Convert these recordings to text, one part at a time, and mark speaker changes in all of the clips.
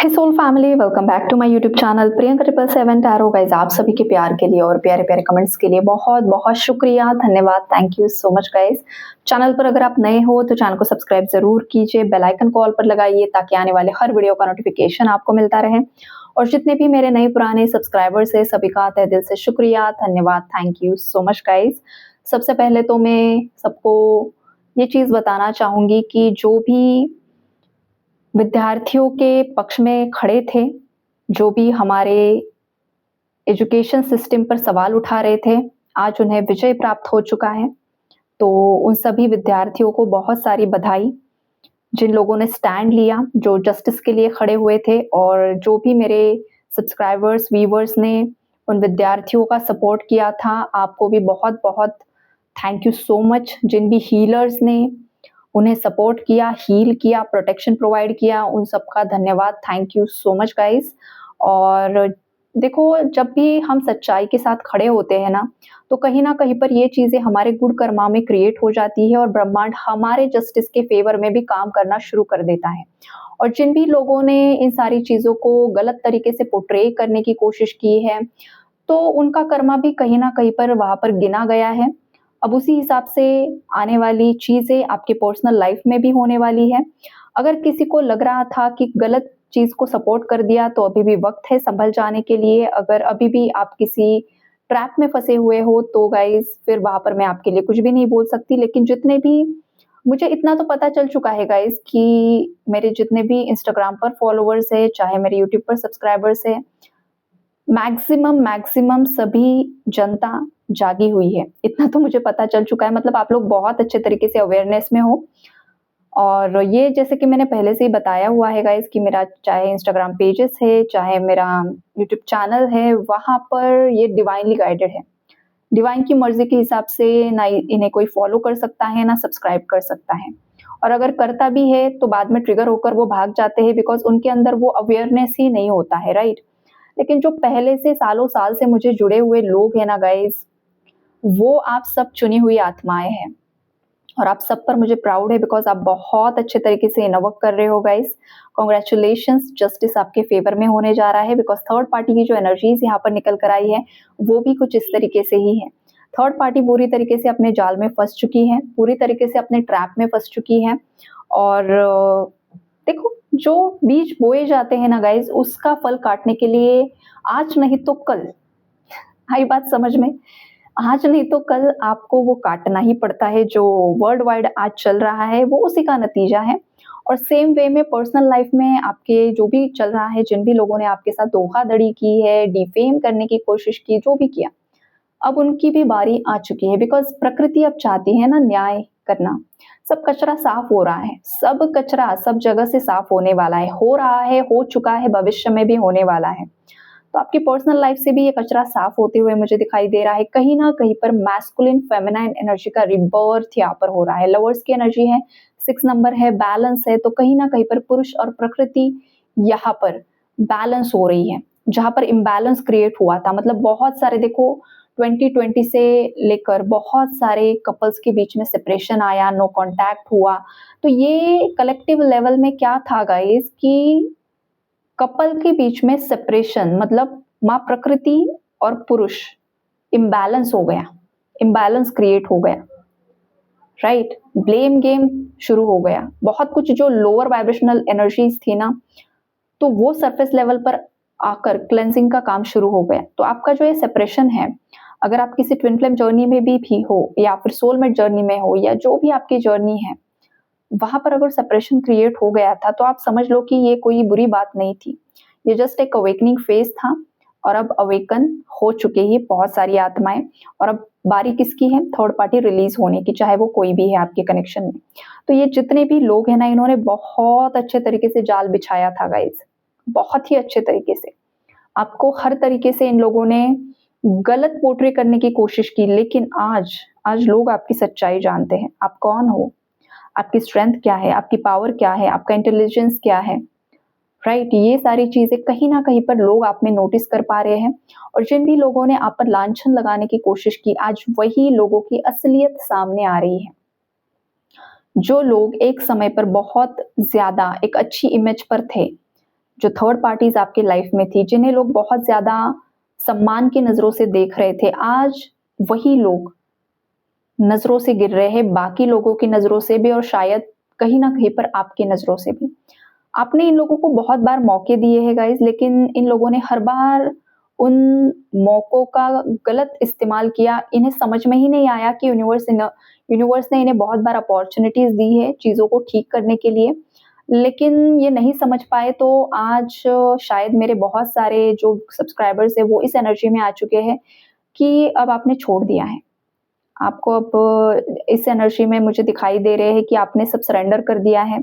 Speaker 1: Hi soul family, welcome back to my YouTube channel Priyanka 777 tarot. Guys, आप सभी के प्यार के लिए और प्यारे प्यारे कमेंट्स के लिए बहुत बहुत शुक्रिया, धन्यवाद, thank you so much guys. Channel पर अगर आप नए हो तो चैनल को सब्सक्राइब जरूर कीजिए, बेल आइकन को ऑल पर लगाइए ताकि आने वाले हर वीडियो का नोटिफिकेशन आपको मिलता रहे। और जितने भी मेरे नए पुराने सब्सक्राइबर्स है सभी का तहे दिल से शुक्रिया, धन्यवाद, thank you so much guys. सबसे पहले तो मैं सबको ये चीज़ बताना चाहूँगी कि जो भी विद्यार्थियों के पक्ष में खड़े थे, जो भी हमारे एजुकेशन सिस्टम पर सवाल उठा रहे थे, आज उन्हें विजय प्राप्त हो चुका है। तो उन सभी विद्यार्थियों को बहुत सारी बधाई, जिन लोगों ने स्टैंड लिया, जो जस्टिस के लिए खड़े हुए थे, और जो भी मेरे सब्सक्राइबर्स, व्यूवर्स ने उन विद्यार्थियों का सपोर्ट किया था, आपको भी बहुत-बहुत थैंक यू सो मच। जिन भी हीलर्स ने उन्हें सपोर्ट किया, हील किया, प्रोटेक्शन प्रोवाइड किया, उन सबका धन्यवाद, thank you so much guys. और देखो, जब भी हम सच्चाई के साथ खड़े होते हैं ना, तो कहीं न कहीं पर ये चीज़ें हमारे गुण कर्मा में क्रिएट हो जाती है और ब्रह्मांड हमारे जस्टिस के फ़ेवर में भी काम करना शुरू कर देता है। और जिन भी लोगों ने इन सारी चीज़ों को गलत तरीके से पोर्ट्रे करने की कोशिश की है, तो उनका कर्मा भी कहीं न कहीं पर वहाँ पर गिना गया है। अब उसी हिसाब से आने वाली चीज़ें आपके पर्सनल लाइफ में भी होने वाली है। अगर किसी को लग रहा था कि गलत चीज़ को सपोर्ट कर दिया, तो अभी भी वक़्त है सँभल जाने के लिए। अगर अभी भी आप किसी ट्रैप में फँसे हुए हो, तो गाइज़ फिर वहाँ पर मैं आपके लिए कुछ भी नहीं बोल सकती। लेकिन जितने भी मुझे इतना तो पता चल चुका है गाइज़ कि मेरे जितने भी इंस्टाग्राम पर फॉलोवर्स हैं, चाहे मेरे यूट्यूब पर सब्सक्राइबर्स हैं, मैक्सिमम सभी जनता जागी हुई है। इतना तो मुझे पता चल चुका है, मतलब आप लोग बहुत अच्छे तरीके से अवेयरनेस में हो। और ये जैसे कि मैंने पहले से ही बताया हुआ है गाइज़ कि मेरा चाहे इंस्टाग्राम पेजेस है, चाहे मेरा यूट्यूब चैनल है, वहाँ पर ये डिवाइनली गाइडेड है। डिवाइन की मर्ज़ी के हिसाब से ना इन्हें कोई फॉलो कर सकता है, ना सब्सक्राइब कर सकता है। और अगर करता भी है, तो बाद में ट्रिगर होकर वो भाग जाते हैं, बिकॉज़ उनके अंदर वो अवेयरनेस ही नहीं होता है, राइट? लेकिन जो पहले से सालों साल से मुझे जुड़े हुए लोग हैं ना गाइज़, वो आप सब चुनी हुई आत्माएँ हैं। और आप सब पर मुझे प्राउड है, बिकॉज़ आप बहुत अच्छे तरीके से इनर वर्क कर रहे हो गाइज़। कांग्रेचुलेशंस, जस्टिस आपके फ़ेवर में होने जा रहा है, बिकॉज़ थर्ड पार्टी की जो एनर्जीज़ यहाँ पर निकल कर आई है, वो भी कुछ इस तरीके से ही है। थर्ड पार्टी पूरी तरीके से अपने जाल में फँस चुकी है, पूरी तरीके से अपने ट्रैप में फँस चुकी है। और देखो, जो बीज बोए जाते हैं ना गाइज़, उसका फल काटने के लिए आज नहीं तो कल, आई बात समझ में? आज नहीं तो कल आपको वो काटना ही पड़ता है। जो वर्ल्ड वाइड आज चल रहा है, वो उसी का नतीजा है। और सेम वे में पर्सनल लाइफ में आपके जो भी चल रहा है, जिन भी लोगों ने आपके साथ धोखाधड़ी की है, डिफेम करने की कोशिश की, जो भी किया, अब उनकी भी बारी आ चुकी है, बिकॉज़ प्रकृति अब चाहती है ना न्याय करना। सब कचरा साफ हो रहा है, सब कचरा सब जगह से साफ होने वाला है, हो रहा है, हो चुका है, भविष्य में भी होने वाला है। तो आपकी पर्सनल लाइफ से भी ये कचरा साफ होते हुए मुझे दिखाई दे रहा है। कहीं न कहीं पर मैस्कुलिन फेमिनाइन एनर्जी का रिबर्थ यहाँ पर हो रहा है। लवर्स की एनर्जी है, 6 नंबर है, बैलेंस है, तो कहीं न कहीं पर पुरुष और प्रकृति यहाँ पर बैलेंस हो रही है। जहाँ पर इम्बैलेंस क्रिएट हुआ था, मतलब बहुत सारे देखो 2020 से लेकर बहुत सारे कपल्स के बीच में सेपरेशन आया, नो कॉन्टैक्ट हुआ। तो ये कलेक्टिव लेवल में क्या था गाइज़ कि कपल के बीच में सेपरेशन, मतलब माँ प्रकृति और पुरुष इम्बैलेंस हो गया, इम्बैलेंस क्रिएट हो गया, राइट? ब्लेम गेम शुरू हो गया। बहुत कुछ जो लोअर वाइब्रेशनल एनर्जीज थी ना, तो वो सरफेस लेवल पर आकर क्लेंजिंग का काम शुरू हो गया। तो आपका जो ये सेपरेशन है, अगर आप किसी ट्विन फ्लेम जर्नी में भी हो, या फिर सोलमेट जर्नी में हो, या जो भी आपकी जर्नी है, वहाँ पर अगर सेपरेशन क्रिएट हो गया था, तो आप समझ लो कि ये कोई बुरी बात नहीं थी। ये जस्ट एक अवेकनिंग फेज़ था, और अब अवेकन हो चुके हैं बहुत सारी आत्माएँ। और अब बारी किसकी है? थर्ड पार्टी रिलीज़ होने की, चाहे वो कोई भी है आपके कनेक्शन में। तो ये जितने भी लोग हैं ना, इन्होंने बहुत अच्छे तरीके से जाल बिछाया था गाइज़, बहुत ही अच्छे तरीके से। आपको हर तरीके से इन लोगों ने गलत पोर्ट्रे करने की कोशिश की, लेकिन आज लोग आपकी सच्चाई जानते हैं। आप कौन हो? आपकी स्ट्रेंथ क्या है? आपकी पावर क्या है? आपका इंटेलिजेंस क्या है? राइट? ये सारी चीज़ें कहीं न कहीं पर लोग आप में नोटिस कर पा रहे हैं। और जिन भी लोगों ने आप पर लांछन लगाने की कोशिश की, आज वही लोगों की असलियत सामने आ रही है। जो लोग एक समय पर बहुत ज़्यादा एक अच्छी इमेज पर थे, जो थर्ड पार्टीज आपके लाइफ में थी, जिन्हें लोग बहुत ज्यादा सम्मान की नजरों से देख रहे थे, आज वही लोग नजरों से गिर रहे हैं, बाकी लोगों की नजरों से भी और शायद कहीं ना कहीं पर आपकी नजरों से भी। आपने इन लोगों को बहुत बार मौके दिए हैं गाइस, लेकिन इन लोगों ने हर बार उन मौकों का गलत इस्तेमाल किया। इन्हें समझ में ही नहीं आया कि यूनिवर्स ने इन्हें बहुत बार अपॉर्चुनिटीज दी है चीजों को ठीक करने के लिए, लेकिन ये नहीं समझ पाए। तो आज शायद मेरे बहुत सारे जो सब्सक्राइबर्स है वो इस एनर्जी में आ चुके हैं कि अब आपने छोड़ दिया है। आपको अब इस एनर्जी में मुझे दिखाई दे रहे हैं कि आपने सब सरेंडर कर दिया है,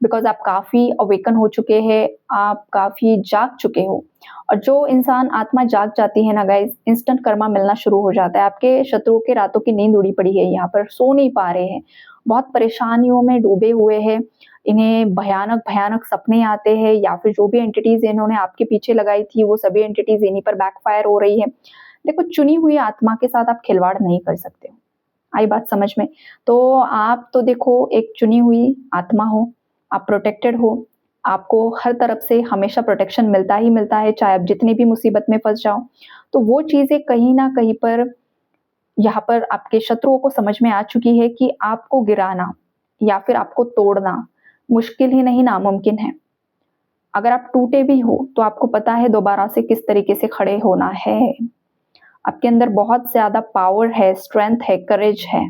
Speaker 1: बिकॉज आप काफ़ी अवेकन हो चुके हैं, आप काफ़ी जाग चुके हो। और जो इंसान आत्मा जाग जाती है ना गाइस, इंस्टेंट कर्मा मिलना शुरू हो जाता है। आपके शत्रुओं के रातों की नींद उड़ी पड़ी है, यहाँ पर सो नहीं पा रहे हैं, बहुत परेशानियों में डूबे हुए हैं, इन्हें भयानक भयानक सपने आते हैं, या फिर जो भी एंटिटीज इन्होंने आपके पीछे लगाई थी वो सभी एंटिटीज इन्हीं पर बैकफायर हो रही है। देखो, चुनी हुई आत्मा के साथ आप खिलवाड़ नहीं कर सकते हो। आई बात समझ में? तो आप तो देखो एक चुनी हुई आत्मा हो, आप प्रोटेक्टेड हो, आपको हर तरफ से हमेशा प्रोटेक्शन मिलता ही मिलता है, चाहे आप जितनी भी मुसीबत में फंस जाओ। तो वो चीजें कहीं ना कहीं पर यहाँ पर आपके शत्रुओं को समझ में आ चुकी है कि आपको गिराना या फिर आपको तोड़ना मुश्किल ही नहीं, नामुमकिन है। अगर आप टूटे भी हो तो आपको पता है दोबारा से किस तरीके से खड़े होना है। आपके अंदर बहुत ज्यादा पावर है, स्ट्रेंथ है, करेज है।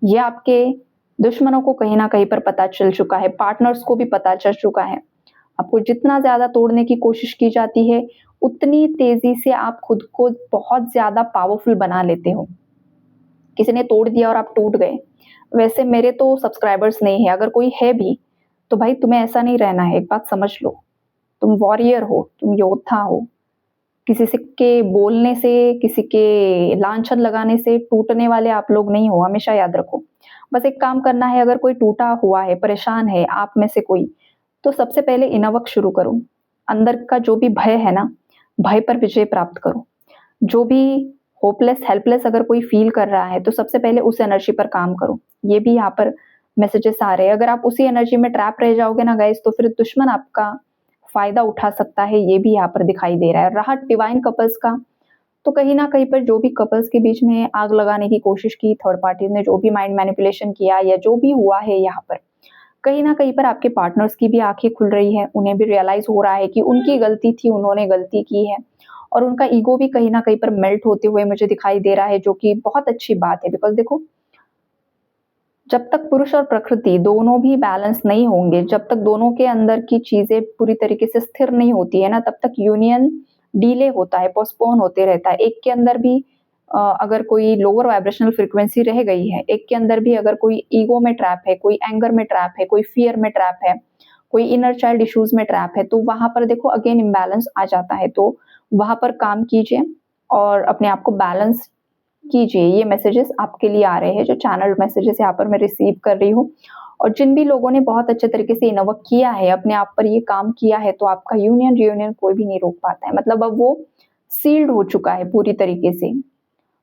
Speaker 1: ये आपके दुश्मनों को कहीं ना कहीं पर पता चल चुका है, पार्टनर्स को भी पता चल चुका है। आपको जितना ज्यादा तोड़ने की कोशिश की जाती है, उतनी तेजी से आप खुद को बहुत ज्यादा पावरफुल बना लेते हो। किसी ने तोड़ दिया और आप टूट गए। वैसे मेरे तो सब्सक्राइबर्स नहीं है, अगर कोई है भी तो भाई तुम्हें ऐसा नहीं रहना है। एक बात समझ लो, तुम वॉरियर हो, तुम योद्धा हो। किसी से के बोलने से, किसी के लांछन लगाने से टूटने वाले आप लोग नहीं हो, हमेशा याद रखो। बस एक काम करना है, अगर कोई टूटा हुआ है, परेशान है आप में से कोई, तो सबसे पहले इनर शुरू करो। अंदर का जो भी भय है ना, भय पर विजय प्राप्त करो। जो भी होपलेस, हेल्पलेस अगर कोई फील कर रहा है तो सबसे पहले उस एनर्जी पर काम करो। ये भी यहाँ पर मैसेजेस आ रहे हैं। अगर आप उसी एनर्जी में ट्रैप रह जाओगे ना गाइस, तो फिर दुश्मन आपका फायदा उठा सकता है, ये भी यहाँ पर दिखाई दे रहा है। रहा डिवाइन कपल्स का, तो कहीं ना कहीं पर जो भी कपल्स के बीच में आग लगाने की कोशिश की थर्ड पार्टीज ने, जो भी माइंड मैनिपुलेशन किया या जो भी हुआ है, यहाँ पर कहीं ना कहीं पर आपके पार्टनर्स की भी आंखें खुल रही है। उन्हें भी रियलाइज हो रहा है कि उनकी गलती थी, उन्होंने गलती की है, और उनका ईगो भी कहीं ना कहीं पर मेल्ट होते हुए मुझे दिखाई दे रहा है, जो कि बहुत अच्छी बात है। बिकॉज देखो, जब तक पुरुष और प्रकृति दोनों भी बैलेंस नहीं होंगे, जब तक दोनों के अंदर की चीजें पूरी तरीके से स्थिर नहीं होती है ना, तब तक यूनियन डिले होता है, पोस्टपोन होते रहता है। एक के अंदर भी अगर कोई लोअर वाइब्रेशनल फ्रीक्वेंसी रह गई है, एक के अंदर भी अगर कोई ईगो में ट्रैप है, कोई एंगर में ट्रैप है, कोई फियर में ट्रैप है, कोई इनर चाइल्ड इश्यूज में ट्रैप है, तो वहां पर देखो अगेन इम्बैलेंस आ जाता है। तो वहां पर काम कीजिए और अपने आप को बैलेंस कीजिए। ये मैसेजेस आपके लिए आ रहे हैं, जो चैनल मैसेजेस यहाँ पर मैं रिसीव कर रही हूँ। और जिन भी लोगों ने बहुत अच्छे तरीके से इनवर्क किया है, अपने आप पर ये काम किया है, तो आपका यूनियन रियूनियन कोई भी नहीं रोक पाता है। मतलब अब वो सील्ड हो चुका है पूरी तरीके से,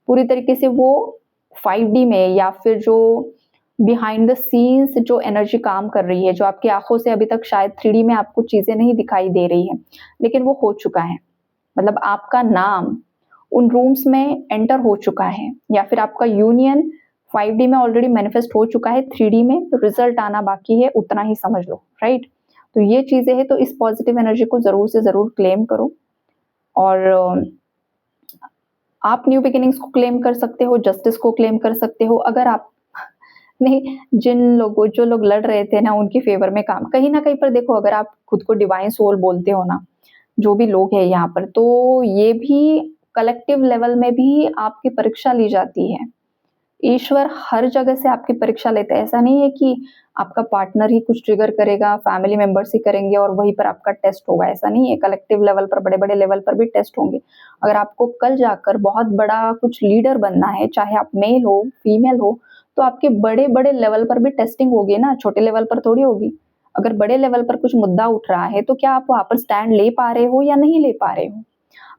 Speaker 1: पूरी तरीके से वो 5D में, या फिर जो बिहाइंड द सीन्स जो एनर्जी काम कर रही है, जो आपकी आंखों से अभी तक शायद 3D में आपको चीजें नहीं दिखाई दे रही है, लेकिन वो हो चुका है। मतलब आपका नाम उन रूम्स में एंटर हो चुका है, या फिर आपका यूनियन 5D में ऑलरेडी मैनिफेस्ट हो चुका है, 3D में रिजल्ट आना बाकी है, उतना ही समझ लो, राइट? तो ये चीजें हैं, तो इस पॉजिटिव एनर्जी को जरूर से जरूर क्लेम करो। और आप न्यू बिगिनिंग्स को क्लेम कर सकते हो, जस्टिस को क्लेम कर सकते हो। अगर आप नहीं, जो लोग लड़ रहे थे ना, उनके फेवर में काम, कहीं ना कहीं पर देखो, अगर आप खुद को डिवाइन सोल बोलते हो ना, जो भी लोग हैं यहाँ पर, तो ये भी कलेक्टिव लेवल में भी आपकी परीक्षा ली जाती है। ईश्वर हर जगह से आपकी परीक्षा लेता है। ऐसा नहीं है कि आपका पार्टनर ही कुछ ट्रिगर करेगा, फैमिली मेंबर्स ही करेंगे और वहीं पर आपका टेस्ट होगा, ऐसा नहीं है। कलेक्टिव लेवल पर, बड़े बड़े लेवल पर भी टेस्ट होंगे। अगर आपको कल जाकर बहुत बड़ा कुछ लीडर बनना है, चाहे आप मेल हो फीमेल हो, तो आपके बड़े बड़े लेवल पर भी टेस्टिंग होगी ना, छोटे लेवल पर थोड़ी होगी। अगर बड़े लेवल पर कुछ मुद्दा उठ रहा है, तो क्या आप वहां पर स्टैंड ले पा रहे हो या नहीं ले पा रहे हो?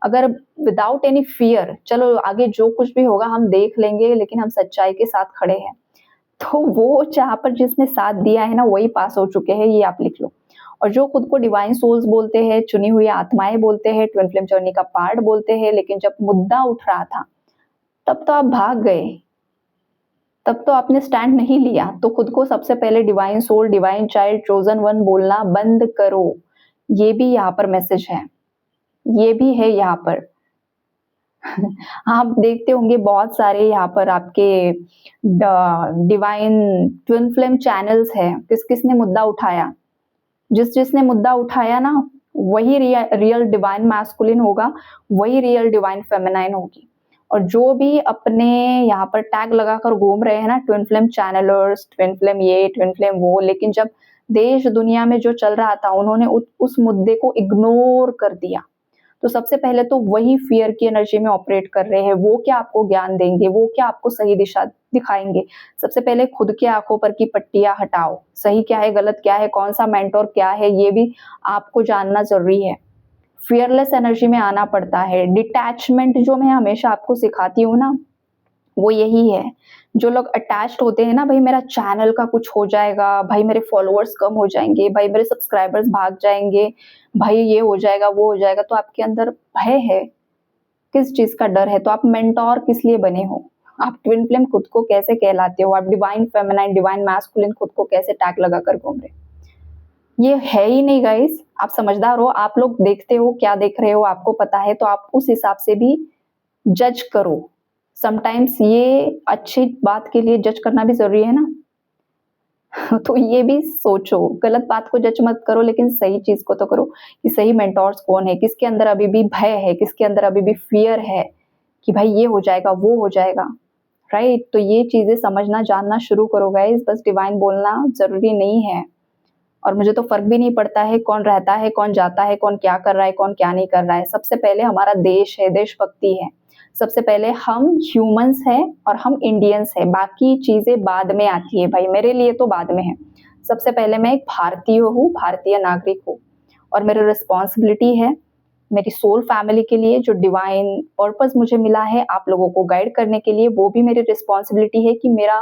Speaker 1: अगर विदाउट एनी फियर, चलो आगे जो कुछ भी होगा हम देख लेंगे, लेकिन हम सच्चाई के साथ खड़े हैं, तो वो जहाँ पर जिसने साथ दिया है ना, वही पास हो चुके हैं, ये आप लिख लो। और जो खुद को डिवाइन सोल्स बोलते हैं, चुनी हुई आत्माएं बोलते हैं, ट्विन फ्लेम जर्नी का पार्ट बोलते हैं, लेकिन जब मुद्दा उठ रहा था तब तो आप भाग गए, तब तो आपने स्टैंड नहीं लिया। तो खुद को सबसे पहले divine soul, divine child, chosen one बोलना बंद करो। ये भी यहाँ पर मैसेज है, ये भी है यहाँ पर। आप देखते होंगे बहुत सारे यहाँ पर आपके डिवाइन ट्विन फ्लेम चैनल्स है, किस किसने मुद्दा उठाया, जिसने मुद्दा उठाया ना वही रियल डिवाइन मैस्कुलिन होगा, वही रियल डिवाइन फेमिनाइन होगी। और जो भी अपने यहाँ पर टैग लगाकर घूम रहे हैं ना, ट्विन फ्लेम चैनलर्स, ट्विन फ्लेम ये, ट्विन फ्लेम वो, लेकिन जब देश दुनिया में जो चल रहा था उन्होंने उस मुद्दे को इग्नोर कर दिया। तो सबसे पहले तो वही फियर की एनर्जी में ऑपरेट कर रहे हैं। वो क्या आपको ज्ञान देंगे, वो क्या आपको सही दिशा दिखाएंगे। सबसे पहले खुद के आंखों पर की पट्टियां हटाओ, सही क्या है, गलत क्या है, कौन सा मेंटोर क्या है, ये भी आपको जानना जरूरी है। फियरलेस एनर्जी में आना पड़ता है। डिटैचमेंट जो मैं हमेशा आपको सिखाती हूँ ना, वो यही है। जो लोग अटैच्ड होते हैं ना, भाई मेरा चैनल का कुछ हो जाएगा, भाई मेरे फॉलोअर्स कम हो जाएंगे, भाई मेरे सब्सक्राइबर्स भाग जाएंगे, भाई ये हो जाएगा वो हो जाएगा, तो आपके अंदर भय है, किस चीज का डर है? तो आप मेंटोर किस लिए बने हो? आप ट्विन फ्लेम खुद को कैसे कहलाते हो? आप डिवाइन फेमिनाइन, डिवाइन मैस्कुलिन खुद को कैसे टैग लगाकर घूम रहे? ये है ही नहीं गाइस। आप समझदार हो, आप लोग देखते हो क्या देख रहे हो, आपको पता है, तो आप उस हिसाब से भी जज करो। समटाइम्स ये अच्छी बात के लिए जज करना भी जरूरी है ना। तो ये भी सोचो, गलत बात को जज मत करो, लेकिन सही चीज को तो करो कि सही मेंटोर्स कौन है, किसके अंदर अभी भी भय है, किसके अंदर अभी भी फियर है कि भाई ये हो जाएगा वो हो जाएगा, राइट। तो ये चीजें समझना जानना शुरू करो गाइस। बस डिवाइन बोलना जरूरी नहीं है, और मुझे तो फर्क भी नहीं पड़ता है कौन रहता है, कौन जाता है, कौन क्या कर रहा है, कौन क्या नहीं कर रहा है। सबसे पहले हमारा देश है, देशभक्ति है। सबसे पहले हम ह्यूमंस हैं और हम इंडियंस हैं, बाकी चीजें बाद में आती है भाई, मेरे लिए तो बाद में है। सबसे पहले मैं एक भारतीय हूँ, भारतीय नागरिक हूँ, और मेरी रिस्पॉन्सिबिलिटी है मेरी सोल फैमिली के लिए, जो डिवाइन पर्पस मुझे मिला है आप लोगों को गाइड करने के लिए, वो भी मेरी रिस्पॉन्सिबिलिटी है कि मेरा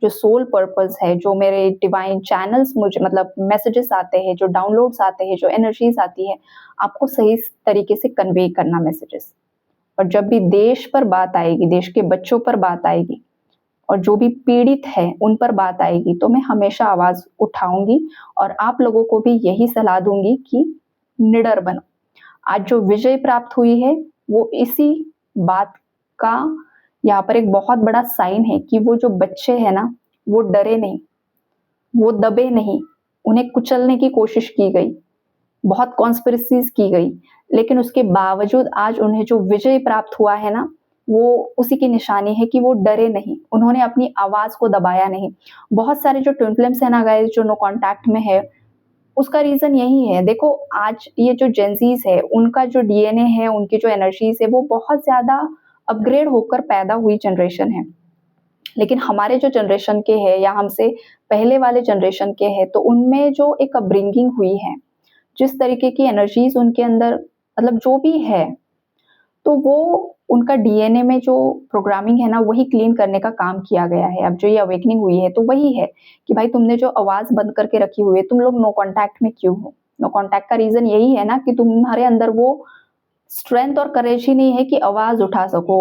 Speaker 1: जो सोल पर्पस है, जो मेरे डिवाइन चैनल्स मुझे मतलब मैसेजेस आते हैं, जो डाउनलोड्स आते हैं, जो एनर्जीज आती है, आपको सही तरीके से कन्वे करना मैसेजेस। और जब भी देश पर बात आएगी, देश के बच्चों पर बात आएगी, और जो भी पीड़ित है उन पर बात आएगी, तो मैं हमेशा आवाज उठाऊंगी और आप लोगों को भी यही सलाह दूंगी कि निडर बनो। आज जो विजय प्राप्त हुई है वो इसी बात का यहाँ पर एक बहुत बड़ा साइन है कि वो जो बच्चे हैं ना, वो डरे नहीं, वो दबे नहीं, उन्हें कुचलने की कोशिश की गई, बहुत कॉन्स्पिरेसीज की गई, लेकिन उसके बावजूद आज उन्हें जो विजय प्राप्त हुआ है ना, वो उसी की निशानी है कि वो डरे नहीं, उन्होंने अपनी आवाज को दबाया नहीं। बहुत सारे जो ट्विन फ्लेम्स है ना गाइस, जो नो कांटेक्ट में है, उसका रीजन यही है। देखो आज ये जो जेंजीज है, उनका जो डीएनए है, उनकी जो एनर्जीज है, वो बहुत ज्यादा अपग्रेड होकर पैदा हुई जनरेशन है। लेकिन हमारे जो जनरेशन के हैं या हमसे पहले वाले जनरेशन के हैं, तो उनमें जो एक अपब्रिंगिंग हुई है, जिस तरीके की एनर्जीज उनके अंदर मतलब जो भी है, तो वो उनका डीएनए में जो प्रोग्रामिंग है ना, वही क्लीन करने का काम किया गया है। अब जो ये अवेकनिंग हुई है, तो वही है कि भाई तुमने जो आवाज बंद करके रखी हुई है, तुम लोग नो कांटेक्ट में क्यों हो? नो कांटेक्ट का रीजन यही है ना कि तुम्हारे अंदर वो स्ट्रेंथ और करेज ही नहीं है कि आवाज उठा सको।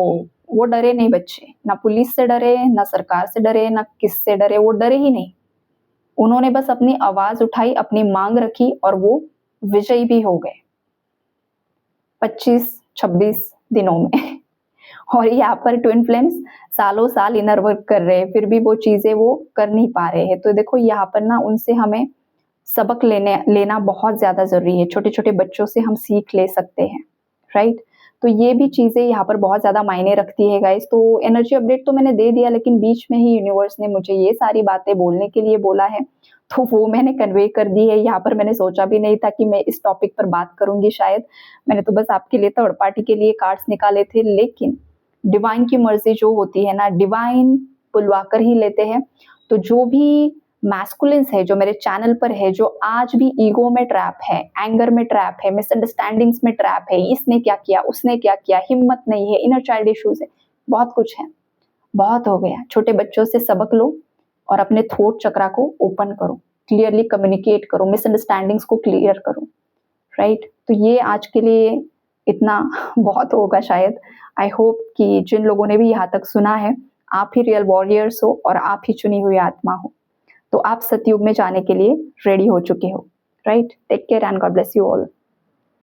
Speaker 1: वो डरे नहीं बच्चे, ना पुलिस से डरे, ना सरकार से डरे, ना किससे डरे, वो डरे ही नहीं। उन्होंने बस अपनी आवाज उठाई, अपनी मांग रखी, और वो विजयी भी हो गए 25-26 दिनों में। और यहाँ पर ट्विन फ्लेम्स सालों साल इनर वर्क कर रहे हैं, फिर भी वो चीजें वो कर नहीं पा रहे हैं। तो देखो यहाँ पर ना उनसे हमें सबक लेना बहुत ज्यादा जरूरी है। छोटे छोटे बच्चों से हम सीख ले सकते हैं, राइट। तो ये भी चीजें यहाँ पर बहुत ज्यादा मायने रखती है गाइस। तो एनर्जी अपडेट तो मैंने दे दिया, लेकिन बीच में ही यूनिवर्स ने मुझे ये सारी बातें बोलने के लिए बोला है, तो वो मैंने कन्वे कर दी है। यहाँ पर मैंने सोचा भी नहीं था कि मैं इस टॉपिक पर बात करूंगी, शायद मैंने तो बस आपके लिए थर्ड पार्टी के लिए कार्ड्स निकाले थे, लेकिन डिवाइन की मर्जी जो होती है ना, डिवाइन बुलवा कर ही लेते हैं। तो जो भी मैस्कुलिन्स है जो मेरे चैनल पर है, जो आज भी ईगो में ट्रैप है, एंगर में ट्रैप है, मिसअंडरस्टैंडिंग्स में ट्रैप है, इसने क्या किया, उसने क्या किया, हिम्मत नहीं है, इनर चाइल्ड इश्यूज है, बहुत कुछ है, बहुत हो गया। छोटे बच्चों से सबक लो और अपने थ्रोट चक्रा को ओपन करो, क्लियरली कम्युनिकेट करो, मिसअंडरस्टैंडिंग्स को क्लियर करो, राइट। तो ये आज के लिए इतना बहुत होगा शायद। आई होप कि जिन लोगों ने भी यहाँ तक सुना है, आप ही रियल वॉरियर्स हो और आप ही चुनी हुई आत्मा हो, तो आप सतयुग में जाने के लिए रेडी हो चुके हो, right. Take care and God bless you all.